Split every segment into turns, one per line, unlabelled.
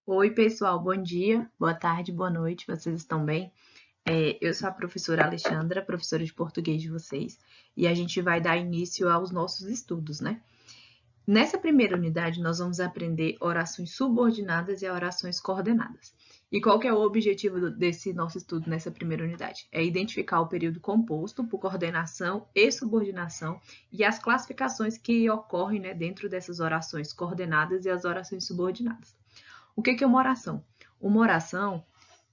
Oi, pessoal, bom dia, boa tarde, boa noite, vocês estão bem? Eu sou a professora Alexandra, professora de português de vocês, e a gente vai dar início aos nossos estudos, né? Nessa primeira unidade, nós vamos aprender orações subordinadas e orações coordenadas. E qual que é o objetivo desse nosso estudo nessa primeira unidade? É identificar o período composto por coordenação e subordinação e as classificações que ocorrem, né, dentro dessas orações coordenadas e as orações subordinadas. O que é uma oração? Uma oração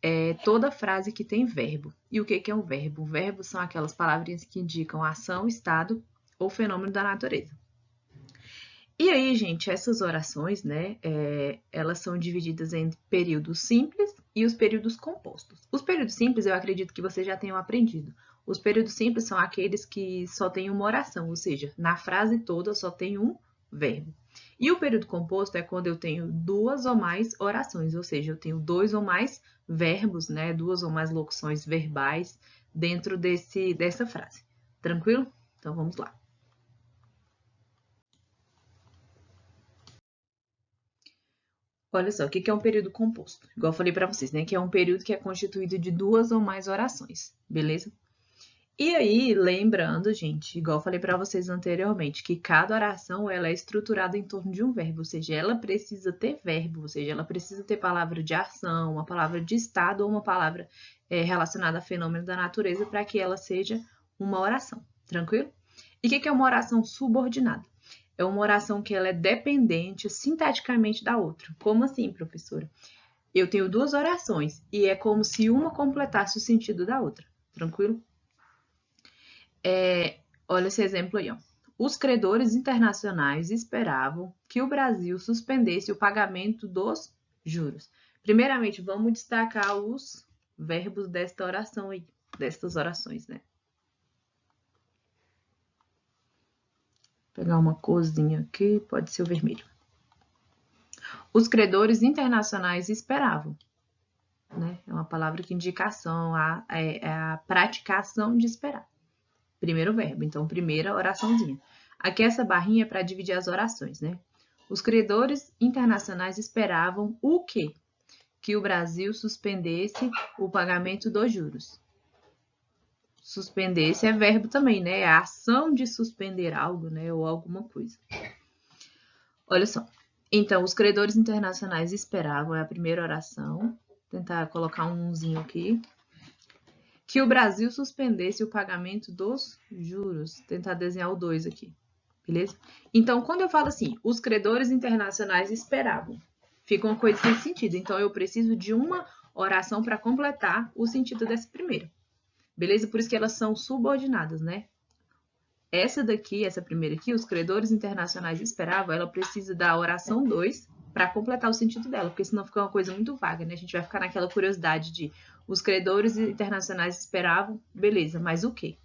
é toda frase que tem verbo. E o que é um verbo? Verbos são aquelas palavrinhas que indicam ação, estado ou fenômeno da natureza. E aí, gente, essas orações, né, elas são divididas entre períodos simples e os períodos compostos. Os períodos simples, eu acredito que vocês já tenham aprendido. Os períodos simples são aqueles que só tem uma oração, ou seja, na frase toda só tem um verbo. E o período composto é quando eu tenho duas ou mais orações, ou seja, eu tenho dois ou mais verbos, né, duas ou mais locuções verbais dentro dessa frase. Tranquilo? Então vamos lá. Olha só, o que é um período composto? Igual eu falei para vocês, né? Que é um período que é constituído de duas ou mais orações, beleza? E aí, lembrando, gente, igual eu falei para vocês anteriormente, que cada oração ela é estruturada em torno de um verbo, ou seja, ela precisa ter verbo, ou seja, ela precisa ter palavra de ação, uma palavra de estado ou uma palavra relacionada a fenômeno da natureza para que ela seja uma oração, tranquilo? E o que é uma oração subordinada? É uma oração que ela é dependente sintaticamente da outra. Como assim, professora? Eu tenho duas orações e é como se uma completasse o sentido da outra. Tranquilo? Olha esse exemplo aí, ó. Os credores internacionais esperavam que o Brasil suspendesse o pagamento dos juros. Primeiramente, vamos destacar os verbos desta oração aí, destas orações, né? Vou pegar uma corzinha aqui, pode ser o vermelho. Os credores internacionais esperavam, né? É uma palavra que indica ação, a praticação de esperar. Primeiro verbo, então, primeira oraçãozinha. Aqui essa barrinha é para dividir as orações, né? Os credores internacionais esperavam o quê? Que o Brasil suspendesse o pagamento dos juros. Suspendesse é verbo também, né? É a ação de suspender algo, né? Ou alguma coisa. Olha só. Então, os credores internacionais esperavam, é a primeira oração. Vou tentar colocar umzinho aqui. Que o Brasil suspendesse o pagamento dos juros. Vou tentar desenhar o 2 aqui. Beleza? Então, quando eu falo assim, os credores internacionais esperavam, fica uma coisa sem sentido. Então, eu preciso de uma oração para completar o sentido dessa primeira. Beleza? Por isso que elas são subordinadas, né? Essa daqui, essa primeira aqui, os credores internacionais esperavam, ela precisa da oração 2 para completar o sentido dela, porque senão fica uma coisa muito vaga, né? A gente vai ficar naquela curiosidade de os credores internacionais esperavam, beleza, mas o quê?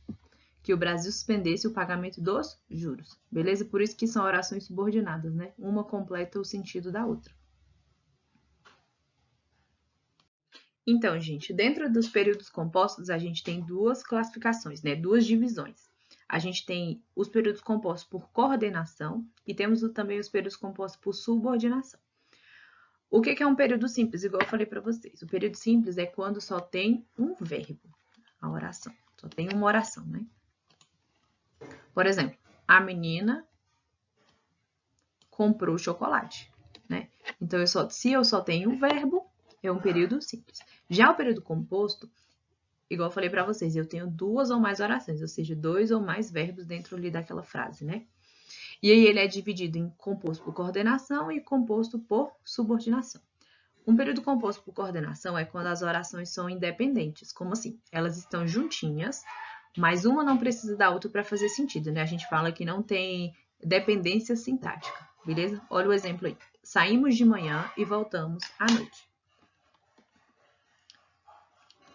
Que o Brasil suspendesse o pagamento dos juros, beleza? Por isso que são orações subordinadas, né? Uma completa o sentido da outra. Então, gente, dentro dos períodos compostos, a gente tem duas classificações, né? Duas divisões. A gente tem os períodos compostos por coordenação e temos também os períodos compostos por subordinação. O que é um período simples? Igual eu falei para vocês. O período simples é quando só tem um verbo, a oração. Só tem uma oração, né? Por exemplo, a menina comprou chocolate, né? Então, se eu só tenho um verbo, é um período simples. Já o período composto, igual eu falei para vocês, eu tenho duas ou mais orações, ou seja, dois ou mais verbos dentro ali daquela frase, né? E aí ele é dividido em composto por coordenação e composto por subordinação. Um período composto por coordenação é quando as orações são independentes. Como assim? Elas estão juntinhas, mas uma não precisa da outra para fazer sentido, né? A gente fala que não tem dependência sintática, beleza? Olha o exemplo aí. Saímos de manhã e voltamos à noite.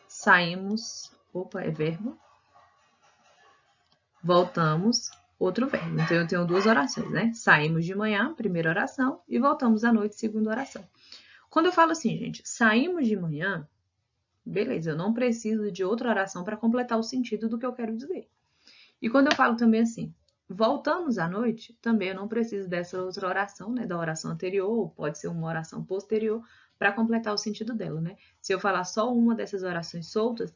Saímos, opa, é verbo. Voltamos, outro verbo. Então, eu tenho duas orações, né? Saímos de manhã, primeira oração, e voltamos à noite, segunda oração. Quando eu falo assim, gente, saímos de manhã, beleza, eu não preciso de outra oração para completar o sentido do que eu quero dizer. E quando eu falo também assim, Voltamos à noite, também eu não preciso dessa outra oração, né, da oração anterior, ou pode ser uma oração posterior, para completar o sentido dela, né? Se eu falar só uma dessas orações soltas,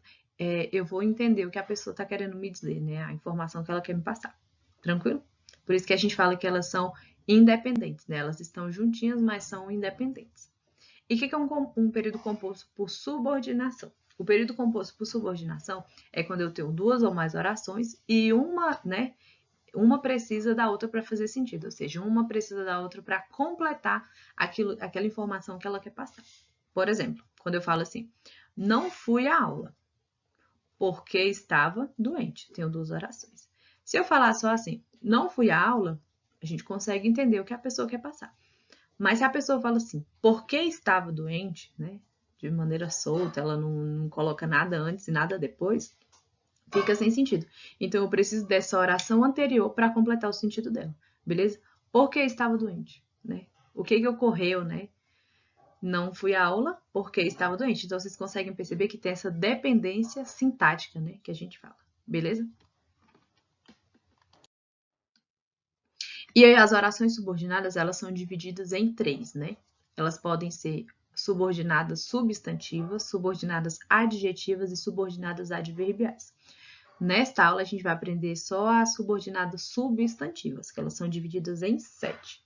eu vou entender o que a pessoa está querendo me dizer, né? A informação que ela quer me passar. Tranquilo? Por isso que a gente fala que elas são independentes, né? Elas estão juntinhas, mas são independentes. E o que é um período composto por subordinação? O período composto por subordinação é quando eu tenho duas ou mais orações e uma, né? Uma precisa da outra para fazer sentido, ou seja, uma precisa da outra para completar aquela informação que ela quer passar. Por exemplo, quando eu falo assim, não fui à aula porque estava doente. Tenho duas orações. Se eu falar só assim, não fui à aula, a gente consegue entender o que a pessoa quer passar. Mas se a pessoa fala assim, porque estava doente, né? De maneira solta, ela não coloca nada antes e nada depois, fica sem sentido. Então, eu preciso dessa oração anterior para completar o sentido dela, beleza? Porque estava doente, né? O que ocorreu, né? Não fui à aula porque estava doente. Então, vocês conseguem perceber que tem essa dependência sintática, né? Que a gente fala, beleza? E aí, as orações subordinadas, elas são divididas em três, né? Elas podem ser subordinadas substantivas, subordinadas adjetivas e subordinadas adverbiais. Nesta aula, a gente vai aprender só as subordinadas substantivas, que elas são divididas em 7.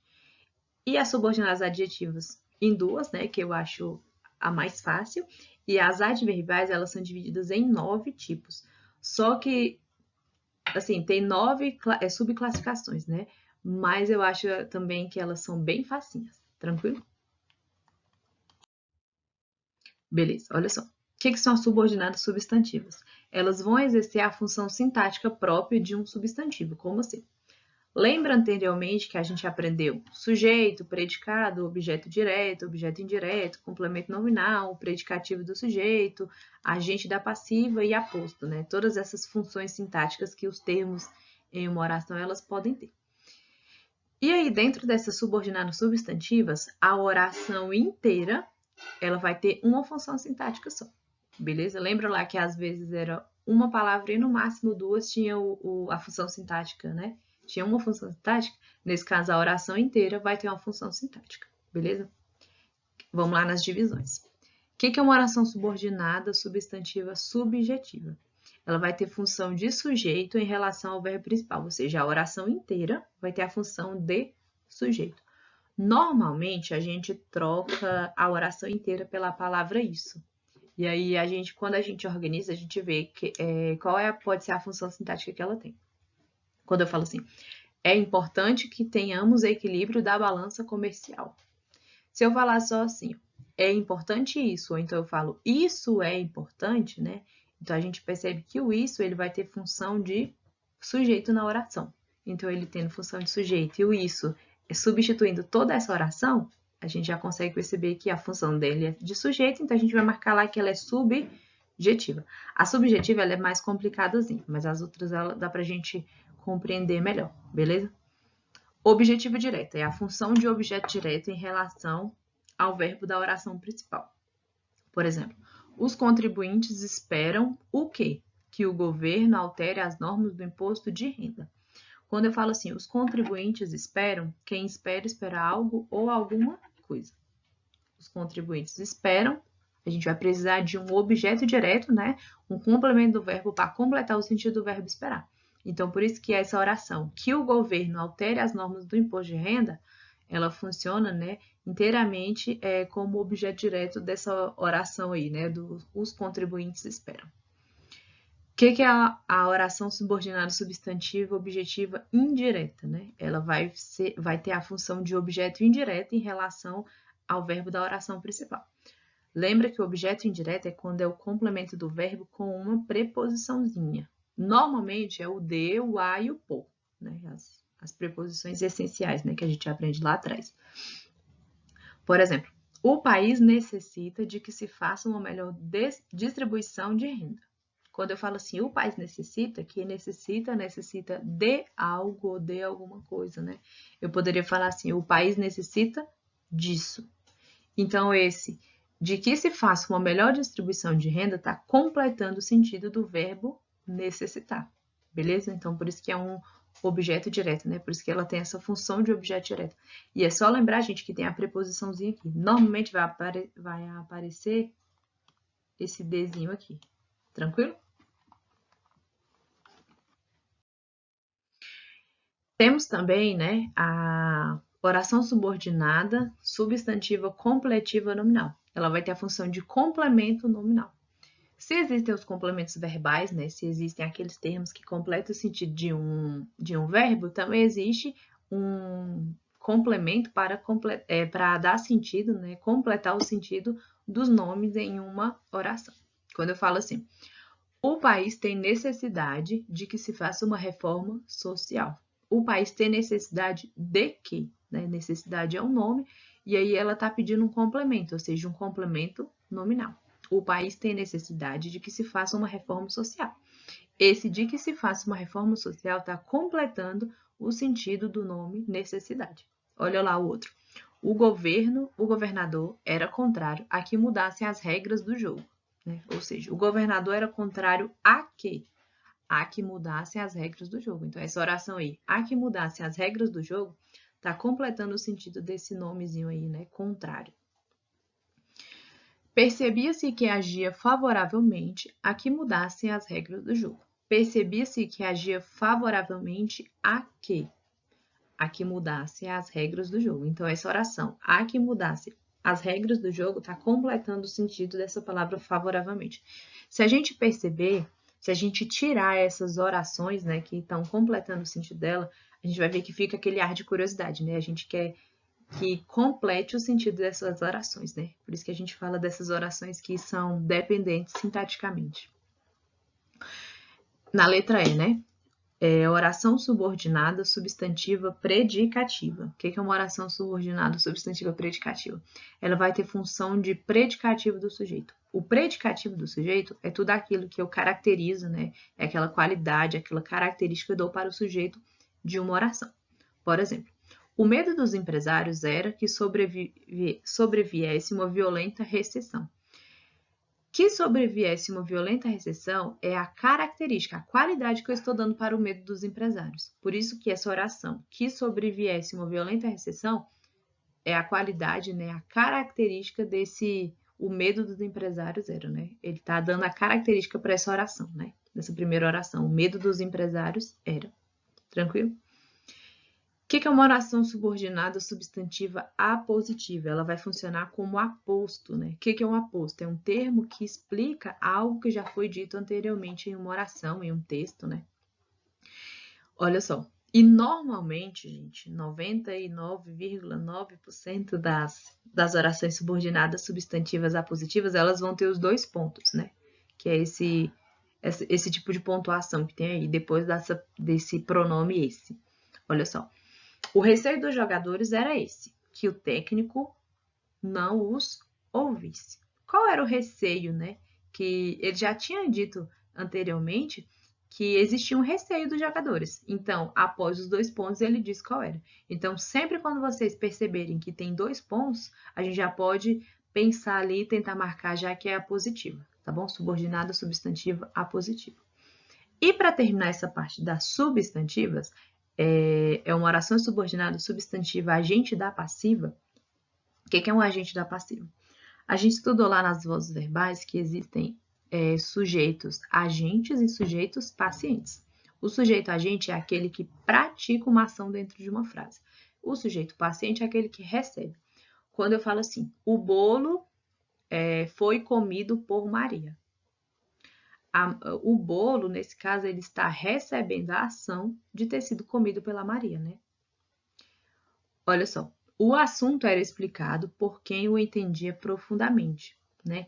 E as subordinadas adjetivas em 2, né, que eu acho a mais fácil. E as adverbiais, elas são divididas em 9 tipos. Só que, assim, tem 9 subclassificações, né? Mas eu acho também que elas são bem facinhas. Tranquilo? Beleza, olha só. O que são as subordinadas substantivas? Elas vão exercer a função sintática própria de um substantivo, como assim? Lembra anteriormente que a gente aprendeu sujeito, predicado, objeto direto, objeto indireto, complemento nominal, predicativo do sujeito, agente da passiva e aposto, né? Todas essas funções sintáticas que os termos em uma oração elas podem ter. E aí, dentro dessas subordinadas substantivas, a oração inteira ela vai ter uma função sintática só, beleza? Lembra lá que às vezes era uma palavra e no máximo duas tinha a função sintática, né? Tinha uma função sintática, nesse caso a oração inteira vai ter uma função sintática, beleza? Vamos lá nas divisões. O que é uma oração subordinada substantiva subjetiva? Ela vai ter função de sujeito em relação ao verbo principal, ou seja, a oração inteira vai ter a função de sujeito. Normalmente, a gente troca a oração inteira pela palavra isso. E aí, quando a gente organiza, a gente vê qual pode ser a função sintática que ela tem. Quando eu falo assim, é importante que tenhamos equilíbrio da balança comercial. Se eu falar só assim, é importante isso, ou então eu falo, isso é importante, né? Então, a gente percebe que o isso, ele vai ter função de sujeito na oração. Então, ele tendo função de sujeito e o isso substituindo toda essa oração, a gente já consegue perceber que a função dele é de sujeito, então a gente vai marcar lá que ela é subjetiva. A subjetiva ela é mais complicadazinha, mas as outras dá pra gente compreender melhor, beleza? Objetivo direto é a função de objeto direto em relação ao verbo da oração principal. Por exemplo, os contribuintes esperam o quê? Que o governo altere as normas do imposto de renda. Quando eu falo assim, os contribuintes esperam, quem espera algo ou alguma coisa. Os contribuintes esperam, a gente vai precisar de um objeto direto, né? Um complemento do verbo para completar o sentido do verbo esperar. Então, por isso que essa oração, que o governo altere as normas do imposto de renda, ela funciona, né, inteiramente como objeto direto dessa oração aí, né? Os contribuintes esperam. O que é a oração subordinada substantiva objetiva indireta, né? Ela vai ter a função de objeto indireto em relação ao verbo da oração principal. Lembra que o objeto indireto é quando é o complemento do verbo com uma preposiçãozinha. Normalmente é o de, o a e o por, né? As preposições essenciais, né? Que a gente aprende lá atrás. Por exemplo, o país necessita de que se faça uma melhor distribuição de renda. Quando eu falo assim, o país necessita, que necessita de algo ou de alguma coisa, né? Eu poderia falar assim, o país necessita disso. Então, esse de que se faça uma melhor distribuição de renda está completando o sentido do verbo necessitar, beleza? Então, por isso que é um objeto direto, né? Por isso que ela tem essa função de objeto direto. E é só lembrar, gente, que tem a preposiçãozinha aqui. Normalmente vai aparecer esse Dzinho aqui. Tranquilo? Temos também, né, a oração subordinada, substantiva completiva nominal. Ela vai ter a função de complemento nominal. Se existem os complementos verbais, né, se existem aqueles termos que completam o sentido de um verbo, também existe um complemento para dar sentido, né, completar o sentido dos nomes em uma oração. Quando eu falo assim, o país tem necessidade de que se faça uma reforma social. O país tem necessidade de quê? Né? Necessidade é um nome, e aí ela está pedindo um complemento, ou seja, um complemento nominal. O país tem necessidade de que se faça uma reforma social. Esse de que se faça uma reforma social está completando o sentido do nome necessidade. Olha lá o outro. O governador era contrário a que mudassem as regras do jogo. Né? Ou seja, o governador era contrário a quê? A que mudassem as regras do jogo. Então, essa oração aí, a que mudassem as regras do jogo, está completando o sentido desse nomezinho aí, né? Contrário. Percebia-se que agia favoravelmente a que mudassem as regras do jogo. Percebia-se que agia favoravelmente a quê? A que mudasse as regras do jogo. Então, essa oração, a que mudasse as regras do jogo, está completando o sentido dessa palavra favoravelmente. Se a gente perceber, se a gente tirar essas orações, né, que estão completando o sentido dela, a gente vai ver que fica aquele ar de curiosidade, né? A gente quer que complete o sentido dessas orações, né? Por isso que a gente fala dessas orações que são dependentes sintaticamente. Na letra E, né? Oração subordinada substantiva predicativa. O que é uma oração subordinada substantiva predicativa? Ela vai ter função de predicativo do sujeito. O predicativo do sujeito é tudo aquilo que eu caracterizo, né? É aquela qualidade, aquela característica que eu dou para o sujeito de uma oração. Por exemplo, o medo dos empresários era que sobreviesse uma violenta recessão. Que sobreviesse uma violenta recessão é a característica, a qualidade que eu estou dando para o medo dos empresários. Por isso que essa oração, que sobreviesse uma violenta recessão, é a qualidade, né, a característica o medo dos empresários era, né? Ele está dando a característica para essa oração, né? Dessa primeira oração, o medo dos empresários era. Tranquilo? O que é uma oração subordinada substantiva apositiva? Ela vai funcionar como aposto, né? O que é um aposto? É um termo que explica algo que já foi dito anteriormente em uma oração, em um texto, né? Olha só. E normalmente, gente, 99,9% das orações subordinadas substantivas apositivas, elas vão ter os dois pontos, né? Que é esse tipo de pontuação que tem aí, depois desse pronome esse. Olha só. O receio dos jogadores era esse, que o técnico não os ouvisse. Qual era o receio, né? Que ele já tinha dito anteriormente que existia um receio dos jogadores. Então, após os dois pontos, ele diz qual era. Então, sempre quando vocês perceberem que tem dois pontos, a gente já pode pensar ali e tentar marcar já que é a positiva, tá bom? Subordinada, substantiva, apositiva. E para terminar essa parte das substantivas, é uma oração subordinada substantiva agente da passiva. O que é um agente da passiva? A gente estudou lá nas vozes verbais que existem sujeitos agentes e sujeitos pacientes. O sujeito agente é aquele que pratica uma ação dentro de uma frase. O sujeito paciente é aquele que recebe. Quando eu falo assim, o bolo foi comido por Maria. O bolo, nesse caso, ele está recebendo a ação de ter sido comido pela Maria, né? Olha só, o assunto era explicado por quem o entendia profundamente, né?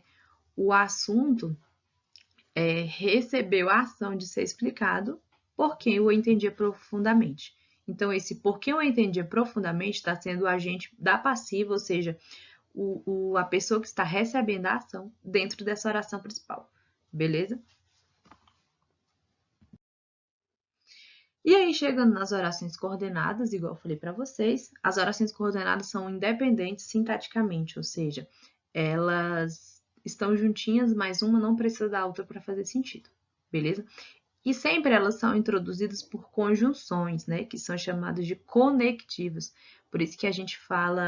O assunto recebeu a ação de ser explicado por quem o entendia profundamente. Então, esse por quem o entendia profundamente está sendo o agente da passiva, ou seja, a pessoa que está recebendo a ação dentro dessa oração principal, beleza? E aí, chegando nas orações coordenadas, igual eu falei para vocês, as orações coordenadas são independentes sintaticamente, ou seja, elas estão juntinhas, mas uma não precisa da outra para fazer sentido, beleza? E sempre elas são introduzidas por conjunções, né? Que são chamadas de conectivas. Por isso que a gente fala,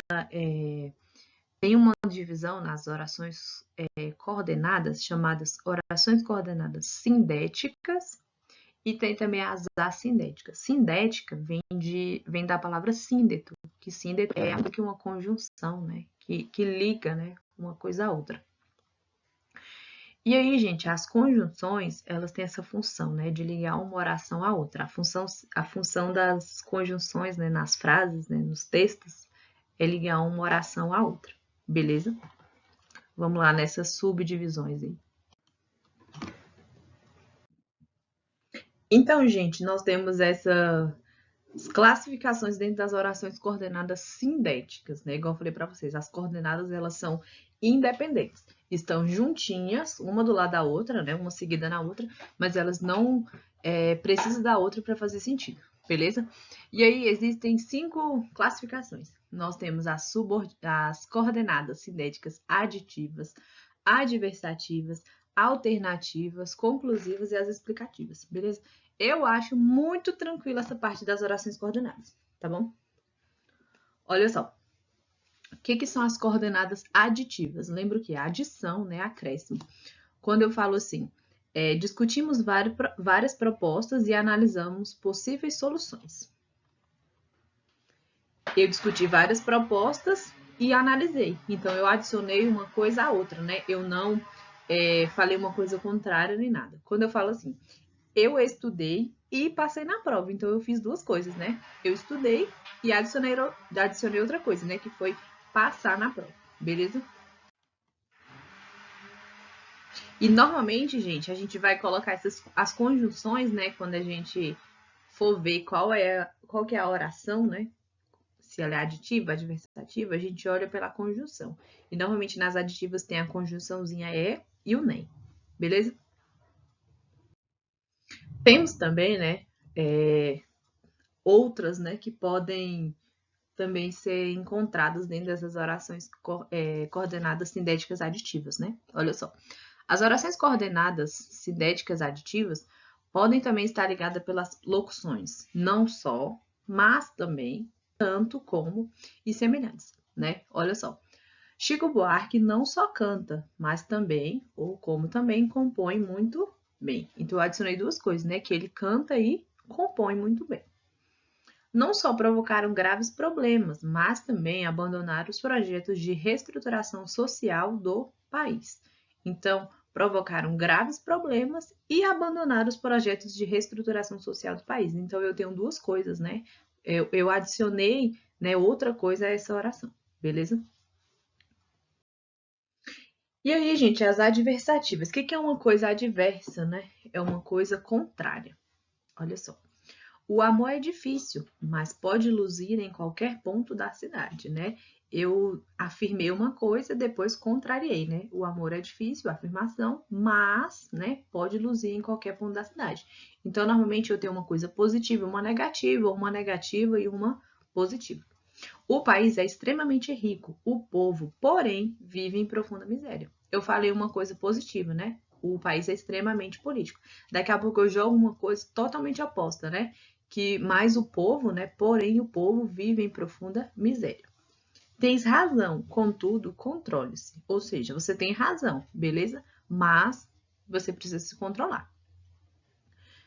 tem uma divisão nas orações coordenadas, chamadas orações coordenadas sindéticas, e tem também as assindéticas. Sindética vem da palavra síndeto, que síndeto é uma conjunção, né? Que liga, né, uma coisa a outra. E aí, gente, as conjunções, elas têm essa função, né, de ligar uma oração à outra. A função das conjunções, né, nas frases, né, nos textos, é ligar uma oração à outra, beleza? Vamos lá nessas subdivisões aí. Então, gente, nós temos essas classificações dentro das orações coordenadas sindéticas, né? Igual eu falei para vocês, as coordenadas, elas são independentes. Estão juntinhas, uma do lado da outra, né? Uma seguida na outra, mas elas não precisam da outra para fazer sentido, beleza? E aí existem 5 classificações. Nós temos as coordenadas sindéticas aditivas, adversativas, alternativas, conclusivas e as explicativas, beleza? Eu acho muito tranquila essa parte das orações coordenadas, tá bom? Olha só. O que são as coordenadas aditivas? Lembra que é adição, né? Acréscimo. Quando eu falo assim, discutimos várias propostas e analisamos possíveis soluções. Eu discuti várias propostas e analisei. Então, eu adicionei uma coisa à outra, né? Eu não falei uma coisa contrária nem nada. Quando eu falo assim, eu estudei e passei na prova. Então, eu fiz 2 coisas, né? Eu estudei e adicionei outra coisa, né? Que foi passar na prova. Beleza? E, normalmente, gente, a gente vai colocar as conjunções, né? Quando a gente for ver qual que é a oração, né? Se ela é aditiva, adversativa, a gente olha pela conjunção. E, normalmente, nas aditivas tem a conjunçãozinha e o nem. Beleza? Temos também, né? Outras, né? Que podem também ser encontradas dentro dessas orações coordenadas sindéticas aditivas, né? Olha só. As orações coordenadas sindéticas aditivas podem também estar ligadas pelas locuções, não só, mas também, tanto como e semelhantes, né? Olha só. Chico Buarque não só canta, mas também, ou como também, compõe muito bem. Então, eu adicionei 2 coisas, né? Que ele canta e compõe muito bem. Não só provocaram graves problemas, mas também abandonaram os projetos de reestruturação social do país. Então, provocaram graves problemas e abandonaram os projetos de reestruturação social do país. Então, eu tenho 2 coisas, né? Eu adicionei, né, outra coisa a essa oração, beleza? E aí, gente, as adversativas. O que é uma coisa adversa, né? É uma coisa contrária. Olha só. O amor é difícil, mas pode luzir em qualquer ponto da cidade, né? Eu afirmei uma coisa, depois contrariei, né? O amor é difícil, afirmação, mas, né, pode luzir em qualquer ponto da cidade. Então, normalmente eu tenho uma coisa positiva, uma negativa e uma positiva. O país é extremamente rico, o povo, porém, vive em profunda miséria. Eu falei uma coisa positiva, né? O país é extremamente político. Daqui a pouco eu jogo uma coisa totalmente oposta, né? Que mais o povo, né? Porém, o povo vive em profunda miséria. Tens razão, contudo, controle-se. Ou seja, você tem razão, beleza? Mas você precisa se controlar.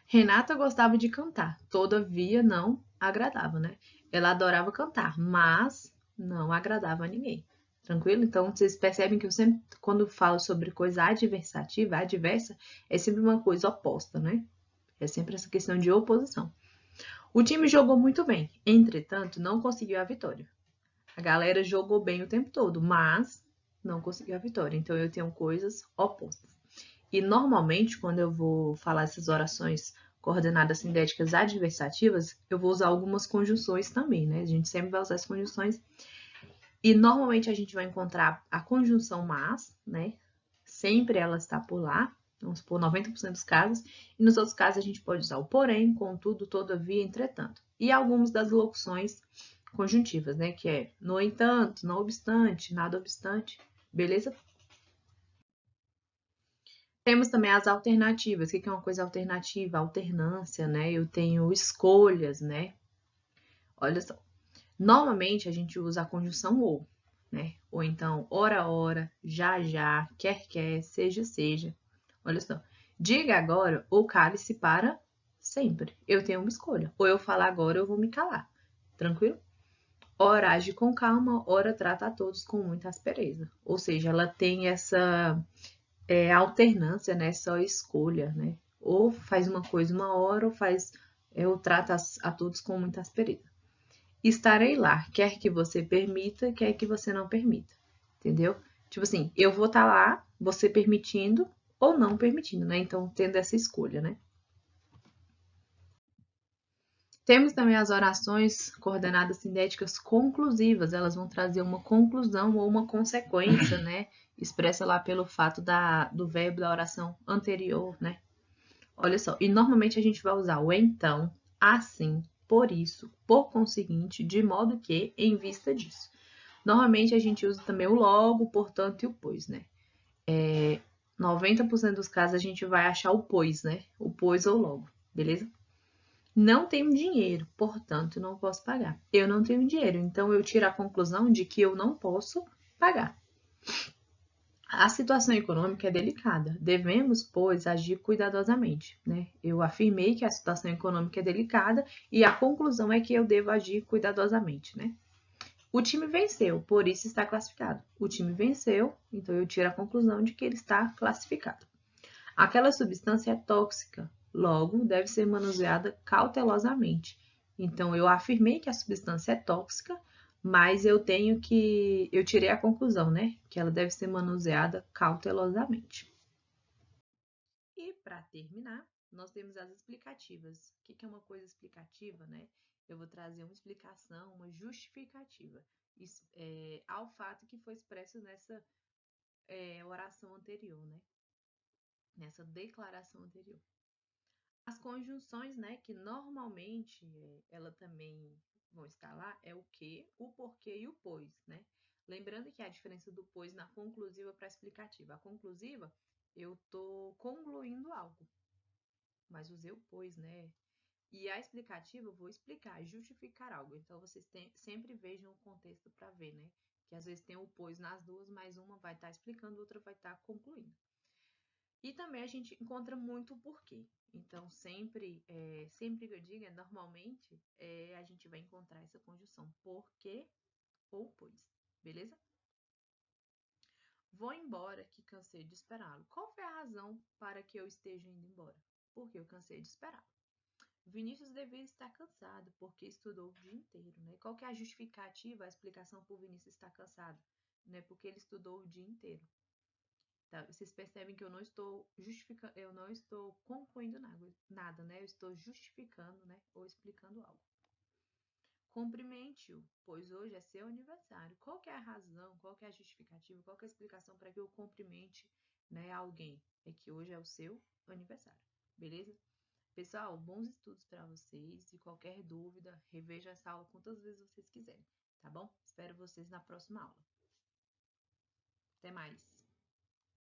Renata gostava de cantar, todavia não agradava, né? Ela adorava cantar, mas não agradava a ninguém. Tranquilo? Então, vocês percebem que eu sempre, quando falo sobre coisa adversativa, adversa, é sempre uma coisa oposta, né? É sempre essa questão de oposição. O time jogou muito bem, entretanto, não conseguiu a vitória. A galera jogou bem o tempo todo, mas não conseguiu a vitória. Então, eu tenho coisas opostas. E normalmente, quando eu vou falar essas orações coordenadas sindéticas adversativas, eu vou usar algumas conjunções também, né? A gente sempre vai usar as conjunções. E normalmente a gente vai encontrar a conjunção mas, né? Sempre ela está por lá, vamos supor 90% dos casos. E nos outros casos a gente pode usar o porém, contudo, todavia, entretanto. E algumas das locuções conjuntivas, né? Que é no entanto, não obstante, nada obstante. Beleza? Temos também as alternativas. O que é uma coisa alternativa? Alternância, né? Eu tenho escolhas, né? Olha só. Normalmente a gente usa a conjunção ou, né? Ou então, ora, ora, já, já, quer, quer, seja, seja. Olha só. Diga agora ou cale-se para sempre. Eu tenho uma escolha. Ou eu falar agora, eu vou me calar. Tranquilo? Ora age com calma, ora trata a todos com muita aspereza. Ou seja, ela tem essa alternância, né? Só escolha, né? Ou faz uma coisa uma hora, ou faz, ou trata a todos com muita aspereza. Estarei lá, quer que você permita, quer que você não permita. Entendeu? Tipo assim, eu vou estar lá, você permitindo ou não permitindo, né? Então, tendo essa escolha, né? Temos também as orações coordenadas sintéticas conclusivas, elas vão trazer uma conclusão ou uma consequência, né? Expressa lá pelo fato do verbo da oração anterior, né? Olha só, e normalmente a gente vai usar o então, assim, por isso, por conseguinte, de modo que, em vista disso. Normalmente a gente usa também o logo, portanto e o pois, né? 90% dos casos a gente vai achar o pois, né? O pois ou logo, beleza? Não tenho dinheiro, portanto não posso pagar. Eu não tenho dinheiro, então eu tiro a conclusão de que eu não posso pagar. A situação econômica é delicada. Devemos, pois, agir cuidadosamente, né? Eu afirmei que a situação econômica é delicada e a conclusão é que eu devo agir cuidadosamente, né? O time venceu, por isso está classificado. O time venceu, então eu tiro a conclusão de que ele está classificado. Aquela substância é tóxica, logo deve ser manuseada cautelosamente. Então eu afirmei que a substância é tóxica, mas eu tirei a conclusão, né, que ela deve ser manuseada cautelosamente. E para terminar, nós temos as explicativas. O que é uma coisa explicativa, né? Eu vou trazer uma explicação, uma justificativa ao fato que foi expresso nessa oração anterior, né? Nessa declaração anterior. As conjunções, né, que normalmente ela também vão estar lá, é o que, o porquê e o pois, né? Lembrando que a diferença do pois na conclusiva para a explicativa. A conclusiva, eu estou concluindo algo, mas usei o pois, né? E a explicativa, eu vou explicar, justificar algo. Então, vocês sempre vejam o contexto para ver, né? Que às vezes tem o pois nas duas, mas uma vai estar explicando, outra vai estar concluindo. E também a gente encontra muito o porquê. Então, sempre que eu digo, normalmente, a gente vai encontrar essa conjunção porquê ou pois, beleza? Vou embora que cansei de esperá-lo. Qual foi a razão para que eu esteja indo embora? Porque eu cansei de esperá-lo. Vinícius devia estar cansado porque estudou o dia inteiro, né? Qual que é a justificativa, a explicação por Vinícius estar cansado? Né? Porque ele estudou o dia inteiro. Tá? Vocês percebem que eu não estou justificando, eu não estou concluindo nada, né? Eu estou justificando, né? Ou explicando algo. Cumprimente-o, pois hoje é seu aniversário. Qual que é a razão, qual que é a justificativa, qual que é a explicação para que eu cumprimente, né, alguém? É que hoje é o seu aniversário, beleza? Pessoal, bons estudos para vocês. E qualquer dúvida, reveja essa aula quantas vezes vocês quiserem, tá bom? Espero vocês na próxima aula. Até mais!